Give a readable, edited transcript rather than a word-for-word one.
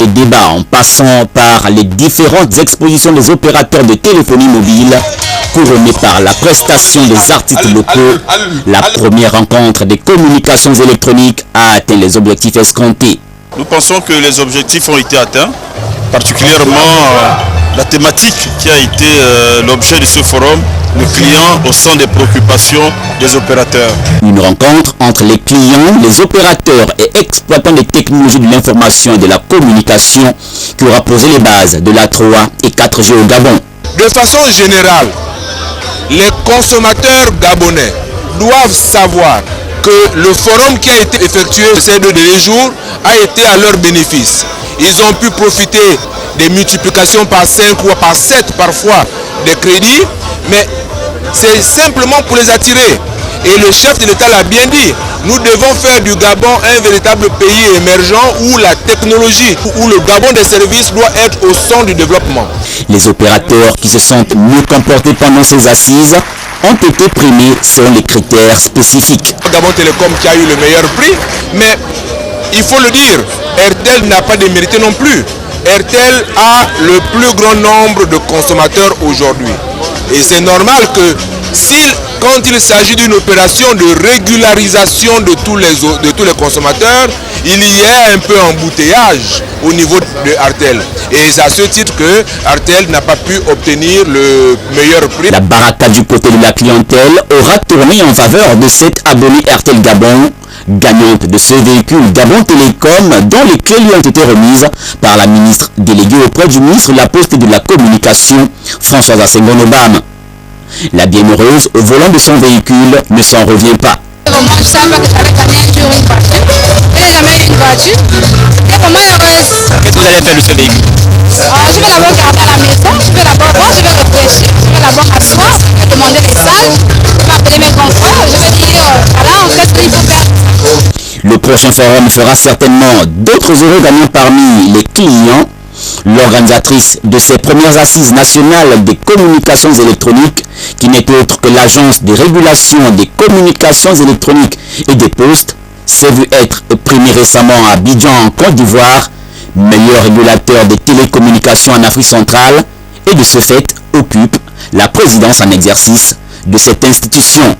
Les débats en passant par les différentes expositions des opérateurs de téléphonie mobile, couronnée par la prestation des artistes locaux, la première rencontre des communications électroniques a atteint les objectifs escomptés. Nous pensons que les objectifs ont été atteints, particulièrement la thématique qui a été l'objet de ce forum, le client au centre des préoccupations des opérateurs. Une rencontre entre les clients, les opérateurs et exploitants des technologies de l'information et de la communication qui aura posé les bases de la 3 et 4G au Gabon. De façon générale, les consommateurs gabonais doivent savoir que le forum qui a été effectué ces 2 derniers jours a été à leur bénéfice. Ils ont pu profiter des multiplications par 5 ou par 7 parfois des crédits, mais c'est simplement pour les attirer. Et le chef de l'État l'a bien dit, nous devons faire du Gabon un véritable pays émergent où la technologie, où le Gabon des services doit être au centre du développement. Les opérateurs qui se sentent mieux comportés pendant ces assises ont été primés selon les critères spécifiques. Gabon Télécom qui a eu le meilleur prix, mais il faut le dire, RTL n'a pas démérité non plus. RTL a le plus grand nombre de consommateurs aujourd'hui. Et c'est normal que quand il s'agit d'une opération de régularisation de tous les consommateurs, il y ait un peu embouteillage au niveau de RTL. Et c'est à ce titre que RTL n'a pas pu obtenir le meilleur prix. La baraka du côté de la clientèle aura tourné en faveur de cet abonné RTL Gabon, gagnante de ce véhicule Gabon Télécom, dont les clés lui ont été remises par la ministre déléguée auprès du ministre de la Poste et de la Communication, Françoise Assengo-Nobam. La bienheureuse, au volant de son véhicule, ne s'en revient pas. Vraiment, je savais que j'avais gagné un jour une voiture. Je n'ai jamais eu une voiture. J'étais vraiment heureuse. Qu'est-ce que vous allez faire de ce véhicule? Je vais d'abord garder à la maison. Je vais d'abord voir, je vais réfléchir. Je vais d'abord m'asseoir. Je vais demander les salles. Je vais appeler mes grands frères. Je vais dire, voilà, en fait, il faut faire. Le prochain forum fera certainement d'autres heureux gagnants parmi les clients. L'organisatrice de ces premières assises nationales des communications électroniques, qui n'est autre que l'Agence de régulation des communications électroniques et des postes, s'est vu être primée récemment à Abidjan en Côte d'Ivoire, meilleur régulateur des télécommunications en Afrique centrale, et de ce fait occupe la présidence en exercice de cette institution.